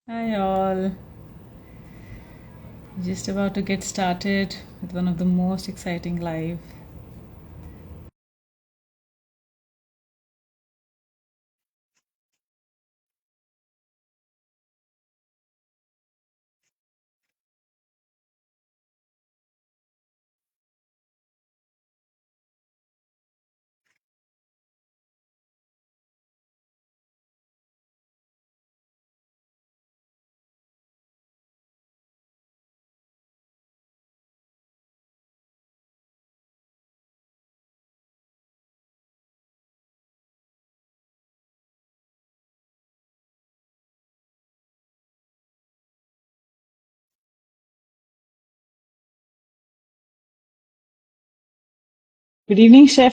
Hi all. Just about to get started with one of the most exciting live. Good evening, Chef.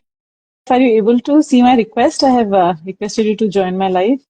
Are you able to see my request? I have requested you to join my live.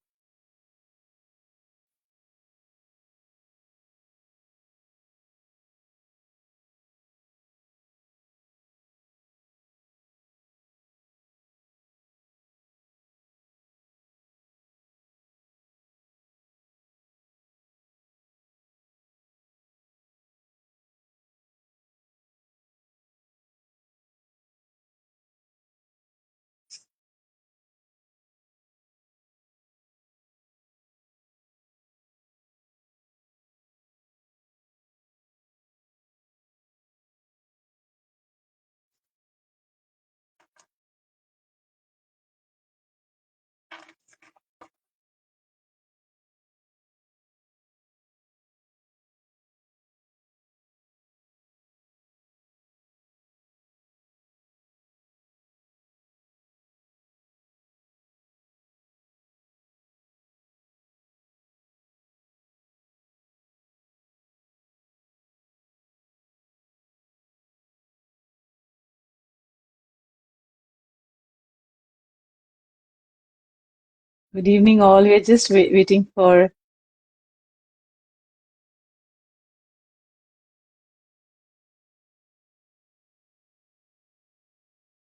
Good evening, all. We're just waiting for.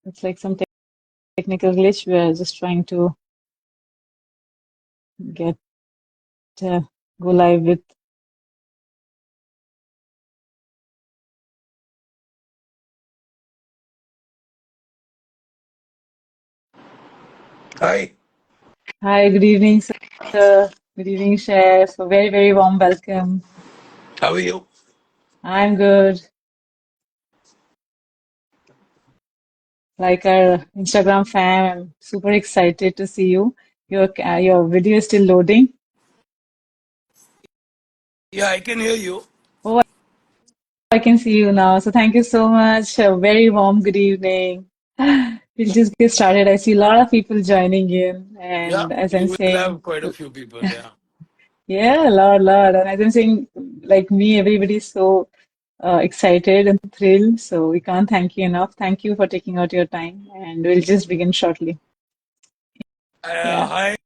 It's like some technical glitch. We're just trying to get go live with. Hi, Hi, good evening, sir. Good evening, Chef. A very, very warm welcome. how are you? I'm good. Like our Instagram fam, I'm super excited to see you. Your video is still loading. Yeah, I can hear you. Oh, I can see you now. So thank you so much. A very warm good evening. We'll just get started. I see a lot of people joining in, Yeah, and as we I'm will saying, have quite a few people. Yeah. yeah, a lot. And as I'm saying, like me, everybody's so excited and thrilled. So we can't thank you enough. Thank you for taking out your time, and we'll just begin shortly. Yeah. Hi,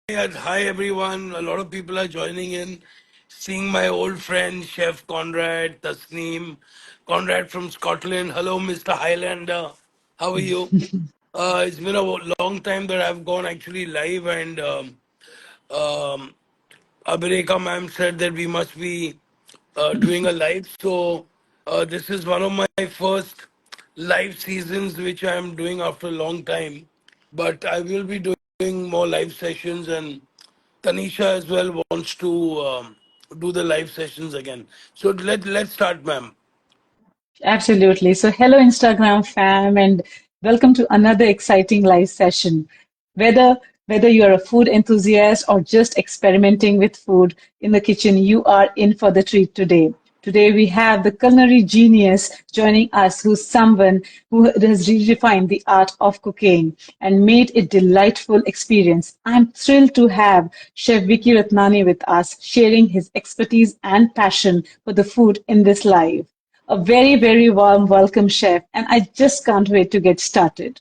hi everyone. A lot of people are joining in. Seeing my old friend Chef Conrad, Tasneem, Conrad from Scotland. Hello, Mr. Highlander. How are you? It's been a long time that I've gone actually live, and um, Abhireka ma'am said that we must be doing a live. So this is one of my first live seasons which I am doing after a long time. But I will be doing more live sessions, and Tanisha as well wants to do the live sessions again. So let's start, ma'am. Absolutely. So, hello, Instagram fam, and welcome to another exciting live session. Whether whether you're a food enthusiast or just experimenting with food in the kitchen, you are in for the treat today. Today, we have the culinary genius joining us, who's someone who has redefined the art of cooking and made it delightful experience. I'm thrilled to have Chef Vicky Ratnani with us, sharing his expertise and passion for the food in this live. A very, very warm welcome, Chef, and I just can't wait to get started.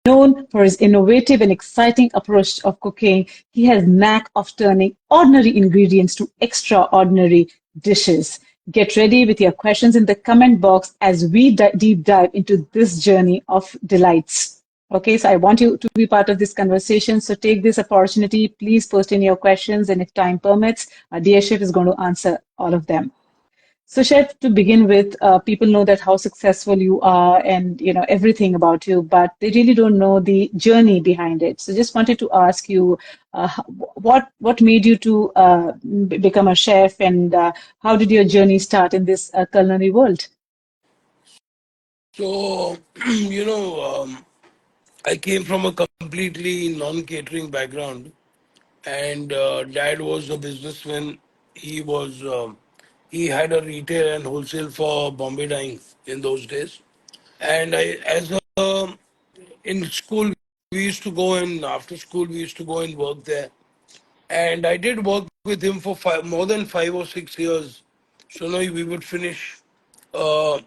Known for his innovative and exciting approach of cooking, he has knack of turning ordinary ingredients to extraordinary dishes. Get ready with your questions in the comment box as we deep dive into this journey of delights. Okay, so I want you to be part of this conversation. So take this opportunity. Please post in your questions, and if time permits, dear Chef is going to answer all of them. So, Chef, to begin with, people know that how successful you are and everything about you, but they really don't know the journey behind it. So, just wanted to ask you, what made you to become a chef, and how did your journey start in this culinary world? So, I came from a completely non-catering background, and dad was a businessman. He was he had a retail and wholesale for Bombay dyeing in those days. And I, as a in school, we used to go and after school we used to go and work there. And I did work with him for more than 5 or 6 years. So now we would finish. Uh,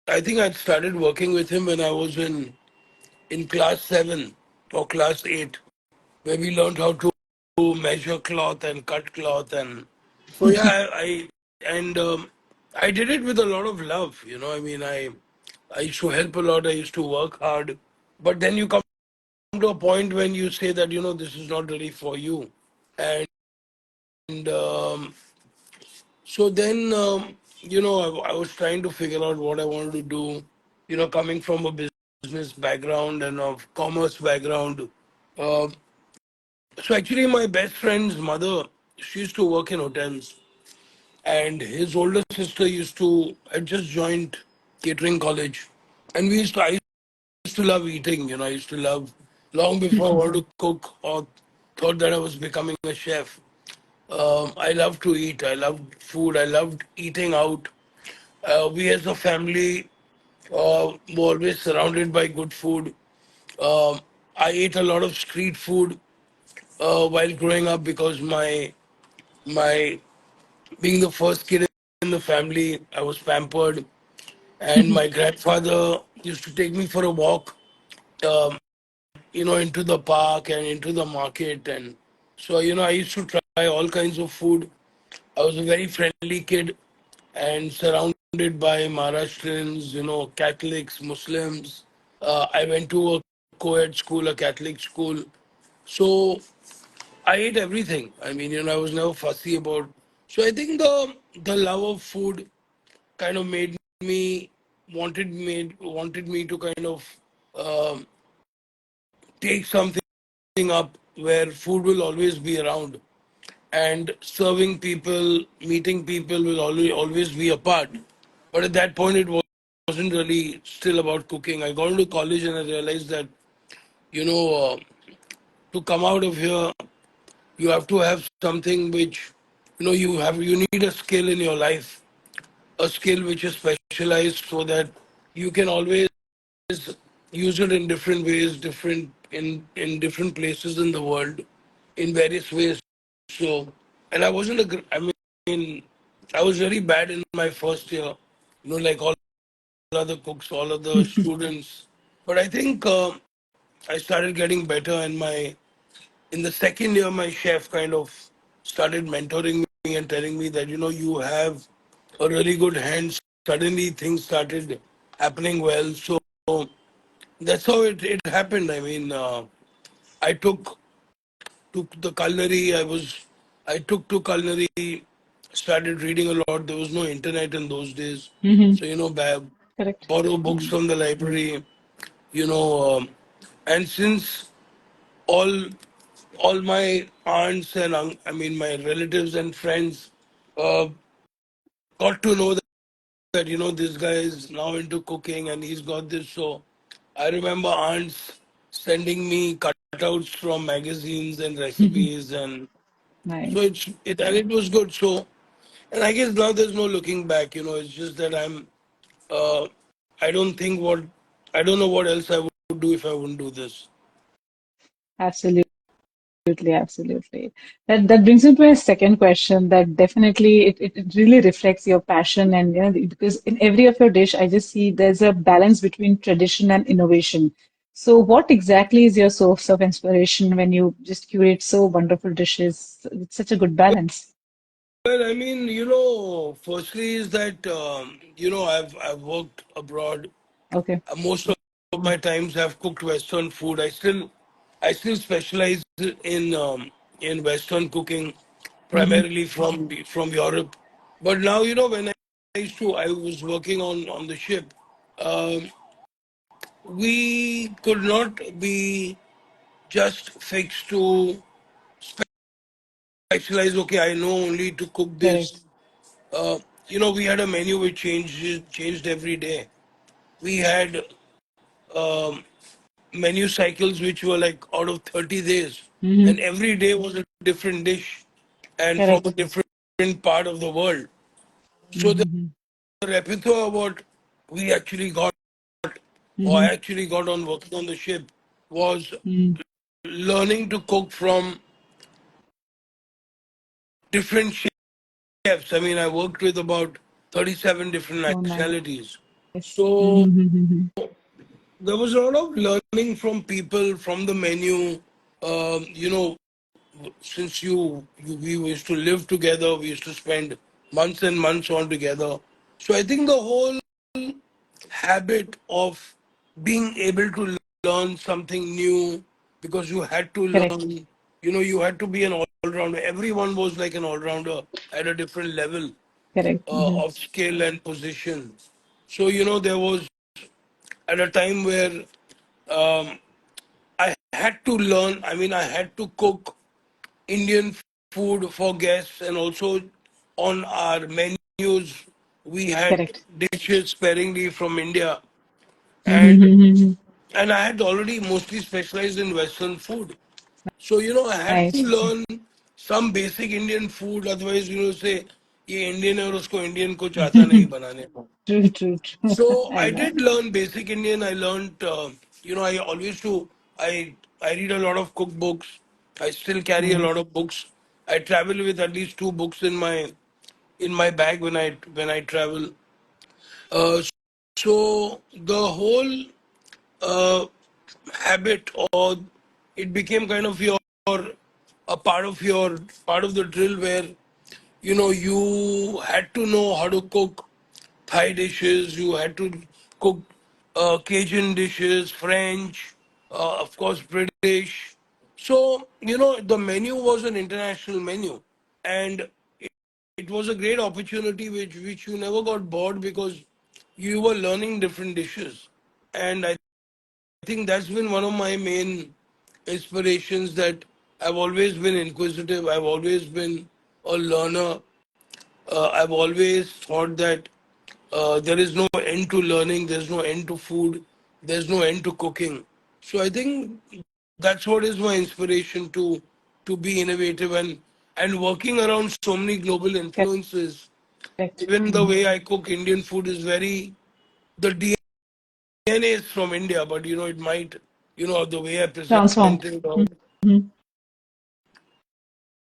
I think I started working with him when I was in class 7 or class 8, where we learned how to measure cloth and cut cloth. And so yeah, I did it with a lot of love. I mean, I used to help a lot. I used to work hard. But then you come to a point when you say that this is not really for you. And so then I was trying to figure out what I wanted to do. Coming from a business background and of commerce background. Uh, so actually, my best friend's mother, she used to work in hotels, and his older sister had just joined catering college, and I used to love eating. I used to love long before I wanted to cook or thought that I was becoming a chef. I love to eat. I loved food. I loved eating out. We as a family were always surrounded by good food. Um, I ate a lot of street food while growing up because my being the first kid in the family, I was pampered, and my grandfather used to take me for a walk, um, into the park and into the market, and so I used to try all kinds of food. I was a very friendly kid and surrounded by Maharashtrians, Catholics, Muslims. I went to a co-ed school, a Catholic school. So I ate everything. I mean, I was never fussy about. So I think the love of food kind of made me wanted me to kind of um, take something up where food will always be around, and serving people, meeting people will always be a part. But at that point, it wasn't really still about cooking. I got into college and I realized that you know uh, to come out of here, you have to have something which you need a skill in your life, a skill which is specialized so that you can always use it in different ways, different in different places in the world, in various ways. So, and I wasn't I mean, I was very bad in my first year, like all other cooks, all other students. But I think I started getting better, and in the second year, my chef kind of started mentoring me and telling me that you have a really good hand. Suddenly, things started happening well. So that's how it happened. I mean, I took the culinary. I took to culinary. Started reading a lot. There was no internet in those days, Hmm. so Correct. borrow books from the library. You know, and since all all my aunts and I mean my relatives and friends uh, got to know that this guy is now into cooking and he's got this. So I remember aunts sending me cutouts from magazines and recipes, and so Nice. it was good. So, and I guess now there's no looking back. It's just that uh, I don't think what I don't know what else I would do if I wouldn't do this. Absolutely. Absolutely, absolutely. That brings me to my second question. That definitely it really reflects your passion, and because in every of your dish, I just see there's a balance between tradition and innovation. So, what exactly is your source of inspiration when you just curate so wonderful dishes with such a good balance? Well, I mean, firstly is that I've worked abroad Okay. most of of my times have cooked Western food. I still specialize in Western cooking, Hmm. primarily from Europe. But now, when I was working on the ship. Um, we could not be just fixed to specialize. Okay, I know only to cook Correct. this. Uh, we had a menu which changed every day. We had um, menu cycles which were like out of 30 days, Hmm. and every day was a different dish and from a Correct. different part of the world. So the Hmm. repertoire what we actually got, or I Hmm. actually got on working on the ship, was Mm. learning to cook from different chefs. I mean, I worked with about 37 different Oh, nice. nationalities. So Mm-hmm. there was a lot of learning from people, from the menu. Um, you know, since we used to live together, we used to spend months and months on together. So I think the whole habit of being able to learn something new, because you had to Correct. learn, you had to be an all-rounder. Everyone was like an all-rounder at a different level Correct. Hmm. of skill and position. So, there was at a time where um, I had to learn, I mean, I had to cook Indian food for guests, and also on our menus, we had Correct. dishes sparingly from India. And Mm-hmm. and I had already mostly specialized in Western food. So, I had to Nice. learn some basic Indian food. Otherwise, say, ये Indian है और उसको Indian कुछ आता नहीं बनाने को. True, true, true. So I I know. did learn basic Indian. I learned, I always do. I read a lot of cookbooks. I still carry a lot Nice. of books. I travel with at least two books in my bag when I travel. Uh, so the whole uh, habit, or it became kind of your part of the drill, where you had to know how to cook Thai dishes, you had to cook Cajun dishes, French, of course British. So the menu was an international menu, and it was a great opportunity which you never got bored, because you were learning different dishes. And I think that's been one of my main inspirations, that I've always been inquisitive, I've always been a learner. I've always thought that there is no end to learning, there's no end to food, there's no end to cooking. So I think that's what is my inspiration to be innovative, and working around so many global influences. Correct. Even the Hmm. way I cook Indian food is very, the DNA is from India, but it might, the way I present Transformed. it, or Mhm.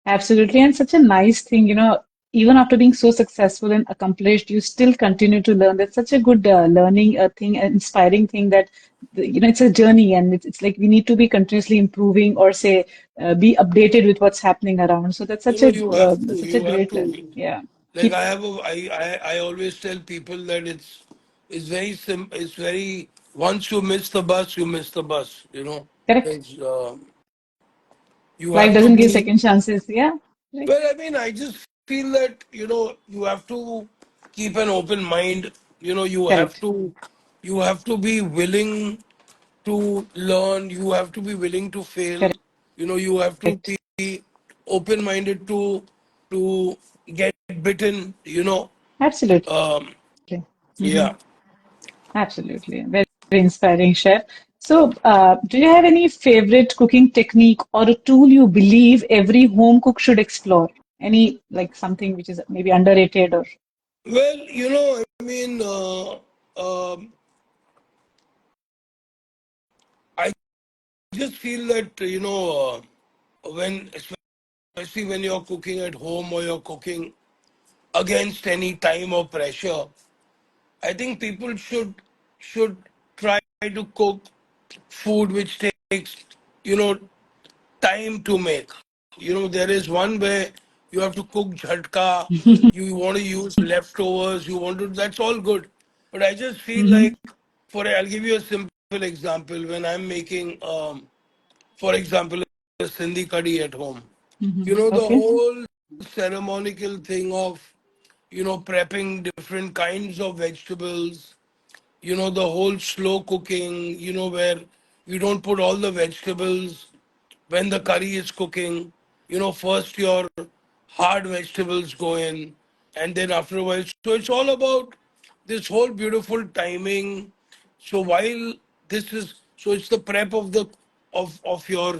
Absolutely. And such a nice thing, even after being so successful and accomplished, you still continue to learn. That's such a good learning thing, an inspiring thing that, it's a journey, and it's like we need to be continuously improving, or say, be updated with what's happening around. So that's you have to, such a you have great, to. yeah. Like Keep I have a, I always tell people that it's very simple. It's very, once you miss the bus, you miss the bus. correct. It's, you Life have to doesn't give be. second chances. Yeah. Correct. Well, I mean, I just feel that you have to keep an open mind. Correct. You have to be willing to learn. You have to be willing to fail. You have to Correct. be open minded to get bitten. Absolutely. Um, Hmm. yeah. Absolutely. Very inspiring, Chef. So, do you have any favorite cooking technique or a tool you believe every home cook should explore? Any, like something which is maybe underrated or Well, I mean, um, I just feel that when, especially when you're cooking at home, or you're cooking against any time or pressure, I think people should try to cook food which takes you know time to make. There is one where you have to cook jhatka, you want to use leftovers, you want to, that's all good. But I just feel like, hmm I'll give you a simple example, when I'm making, for example, a Sindhi kadhi at home, the Okay. whole ceremonial thing of, prepping different kinds of vegetables, the whole slow cooking, where you don't put all the vegetables when the curry is cooking. First your hard vegetables go in, and then after a while. So it's all about this whole beautiful timing. So while it's the prep of of your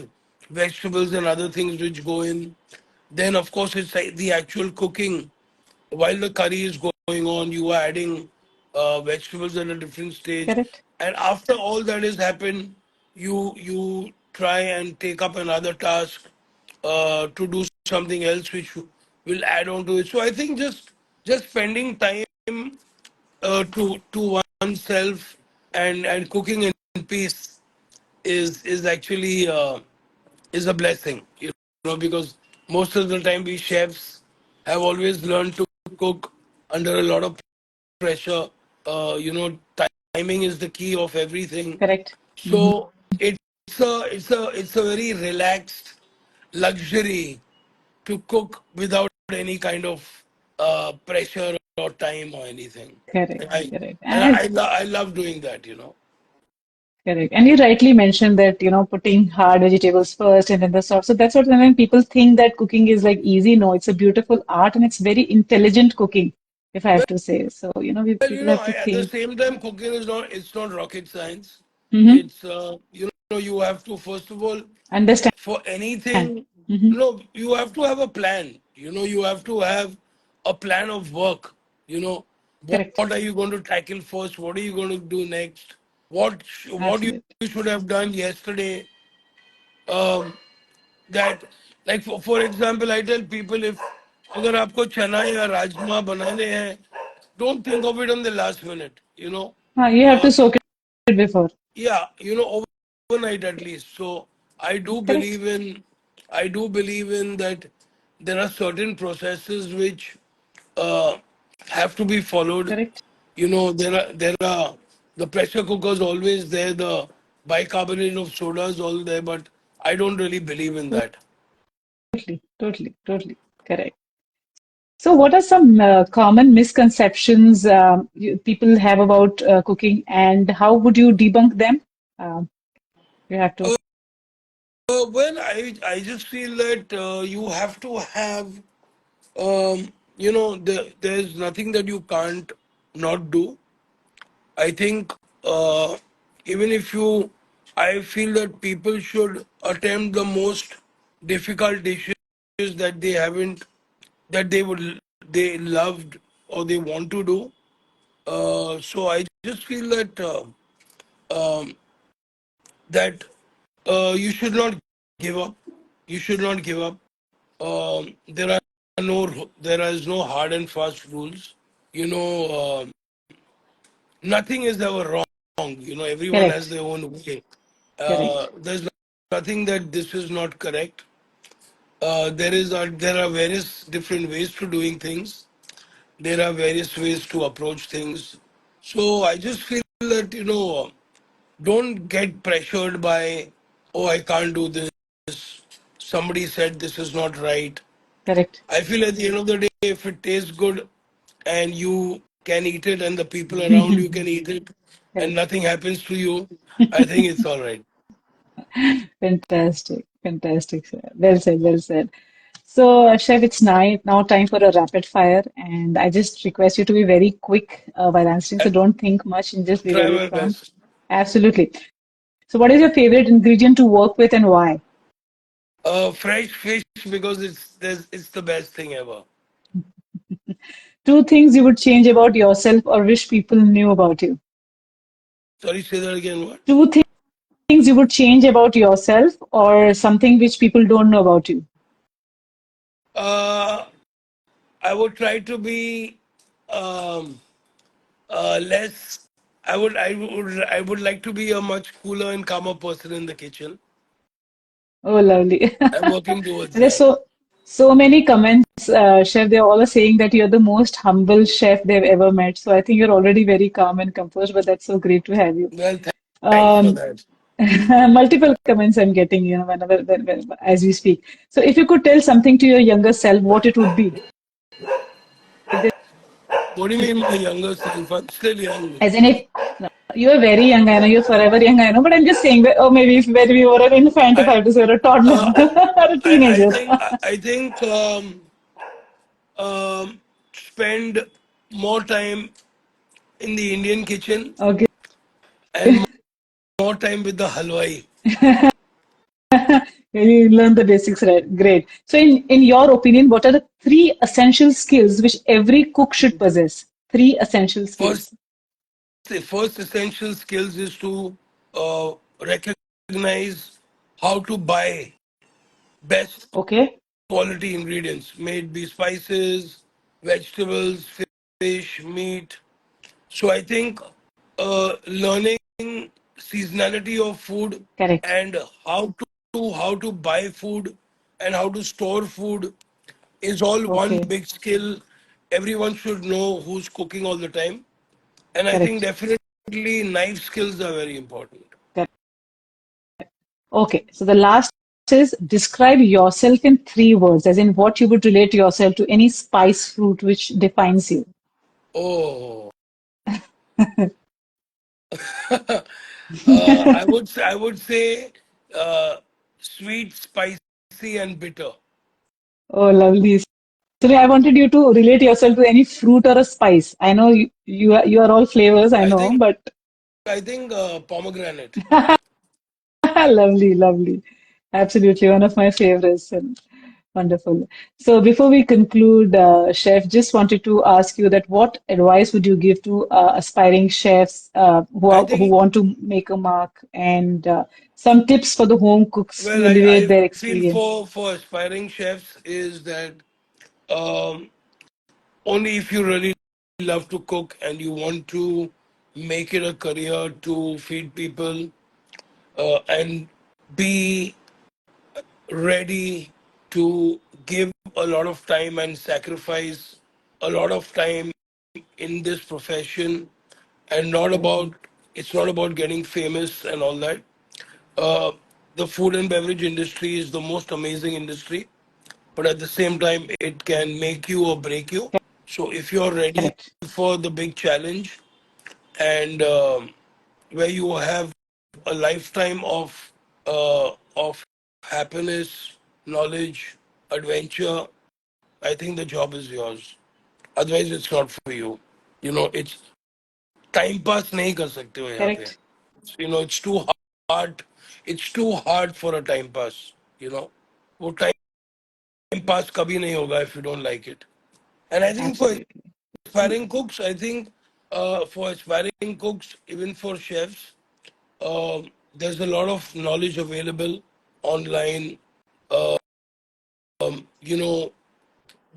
vegetables and other things which go in. Then of course it's like the actual cooking. While the curry is going on, you are adding vegetables at a different stage, Correct. and after all that has happened, you try and take up another task to do something else which will add on to it. So I think just spending time to oneself and cooking in peace is actually is a blessing, because most of the time we chefs have always learned to cook under a lot of pressure. Timing is the key of everything. Correct. Hmm. So it's a very relaxed luxury to cook without any kind of pressure or time or anything. Correct. And I Correct. and And I love doing that. correct. And you rightly mentioned that, putting hard vegetables first and then the soft. So that's what when people think that cooking is like easy. No, it's a beautiful art and it's very intelligent cooking, if I have to say. So, Well, people have to at the think, same time, cooking is not rocket science. hmm It's you have to first of all, understand. for anything, Hmm. you have to have a plan. You have to have a plan of work. Correct. What are you going to tackle first? What are you going to do next? What you Absolutely. should have done yesterday. Um, that like for example, I tell people, if अगर आपको चना या राजमा बनाने हैं, don't think of it on the last minute. You have to Uh, soak it before. yeah, overnight at least. So I do Correct. believe in I do believe in that there are certain processes which uh, have to be followed. Correct. There are the pressure cookers always there, the bicarbonate of soda is all there, but I don't really believe in that. Totally. Totally. Totally. Correct. So, what are some common misconceptions people have about cooking, and how would you debunk them? Um, you have to. Well, I just feel that you have to have, there's nothing that you can't not do. I think even if I feel that people should attempt the most difficult dishes that they haven't, that they loved or they want to do. So I just feel that you should not give up. You should not give up. There is no hard and fast rules. Nothing is ever wrong. Everyone has Correct. their own way. Correct. There's nothing that this is not correct. There are various different ways to doing things. There are various ways to approach things. So I just feel that don't get pressured by, oh, I can't do this. Somebody said this is not right. Correct. I feel at the end of the day, if it tastes good and you can eat it and the people around you can eat it and Correct. nothing happens to you, I think it's all right. Fantastic. Fantastic. Sir. Well said. Well said. So, Chef, it's now time for a rapid fire, and I just request you to be very quick while answering. So, I'll don't think much and just be try very my prompt. best. Absolutely. So, what is your favorite ingredient to work with and why? Fresh fish because it's the best thing ever. Two things you would change about yourself or wish people knew about you. Sorry, say that again. What? Two things you would change about yourself or something which people don't know about you. Uh, I would try to be um, less. I would like to be a much cooler and calmer person in the kitchen. Oh, lovely. I'm working towards There's that. so many comments, chef. They're all saying that you're the most humble chef they've ever met. So I think you're already very calm and composed, but that's so great to have you. Well, Thanks for Um, that. multiple comments I'm getting, as we speak. So if you could tell something to your younger self, what it would be? If there's, What do you mean, my younger self? I'm still young. as in if no, you're very young, I know you're forever young, I know, but I'm just saying that, or maybe if when we were an infant, if I I, have to say, or a toddler, uh, or a I teenager. think, I think spend more time in the Indian kitchen Okay. and more time with the halwai. You learn the basics, right? Great. So, in your opinion, what are the three essential skills which every cook should possess? Three essential First, skills. the first essential skills is to recognize how to buy best Okay. quality ingredients, may it be spices, vegetables, fish, meat. So I think learning seasonality of food Correct. and how to buy food and how to store food is all one Okay. big skill. Everyone should know who's cooking all the time. And I think Correct. definitely knife skills are very important. Correct. Okay. So the last is describe yourself in three words, as in what you would relate yourself to any spice fruit which defines you. Oh, I would say uh, sweet, spicy, and bitter. Oh, lovely. So I wanted you to relate yourself to any fruit or a spice. I know you are all flavors, I I know, think but I think pomegranate. lovely, lovely. Absolutely one of my favorites and wonderful. So before we conclude, Chef, just wanted to ask you that what advice would you give to aspiring chefs I who think want to make a mark and some tips for the home cooks well, to elevate I their feel experience? for aspiring chefs is that um, only if you really love to cook and you want to make it a career to feed people and be ready to give a lot of time and sacrifice a lot of time in this profession and not about it's not about getting famous and all that. uh, the food and beverage industry is the most amazing industry, but at the same time it can make you or break you. So if you're ready Correct. for the big challenge and where you have a lifetime of happiness, knowledge, adventure, I think the job is yours. Otherwise, it's not for you. It's time pass nahi kar sakte ho yahan pe. Correct. It's too hard. It's too hard for a time pass. वो time pass कभी नहीं होगा if you don't like it. And I think for Absolutely. aspiring cooks, I think for aspiring cooks, even for chefs, there's a lot of knowledge available online. You know,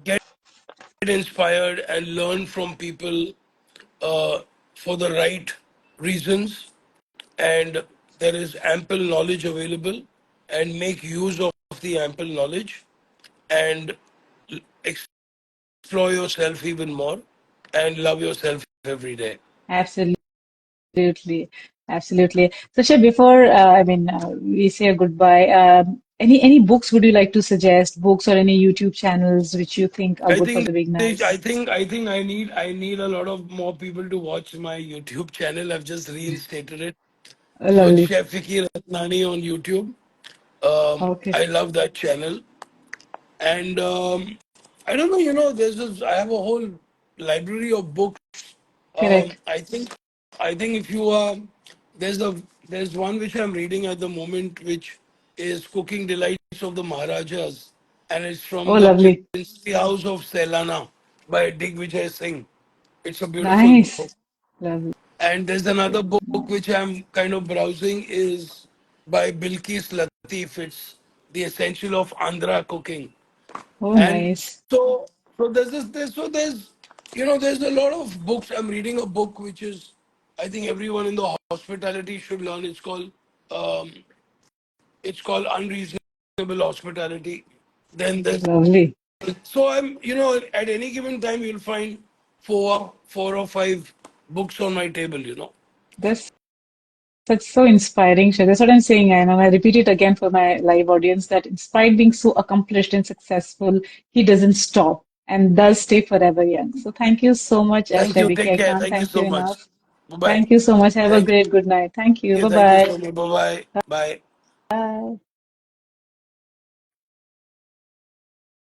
get inspired and learn from people for the right reasons. And there is ample knowledge available, and make use of the ample knowledge and explore yourself even more and love yourself every day. Absolutely. Absolutely. So, Chef, before we say goodbye, any books would you like to suggest? Books or any YouTube channels which you think are I good for think the I beginners? think I think I need a lot of more people to watch my YouTube channel. I've just reinstated it. So it's Lovely. Chef Vicky Ratnani on YouTube. Okay. I love that channel. And I don't know, there's this, I have a whole library of books. Correct. I think if you are there's a there's one which I'm reading at the moment, which is Cooking Delights of the Maharajas, and it's Oh, from the lovely. Princely House of Celana by Digvijay Singh. It's a beautiful book. Nice. Lovely. And there's another book which Nice. I'm kind of browsing is by Bilkis Latif. It's The Essential of Andhra Cooking. Oh, And nice. so there's this, there's a lot of books. I'm reading a book which is, I think everyone in the hospitality should learn. It's called Unreasonable Hospitality. Then there's Lovely. so at any given time you'll find four or five books on my table. That's That's so inspiring, Shreya. That's what I'm saying. And I repeat it again for my live audience that despite being so accomplished and successful, he doesn't stop and does stay forever young. So thank you so much, Thank Shreya you. Vicky. Take I care. can't Thank you thank so you much. enough. Bye bye. Thank you so much. Have a Thank great good night. Thank you. you. Thank you Bye-bye. so much. Bye bye. Bye. Bye.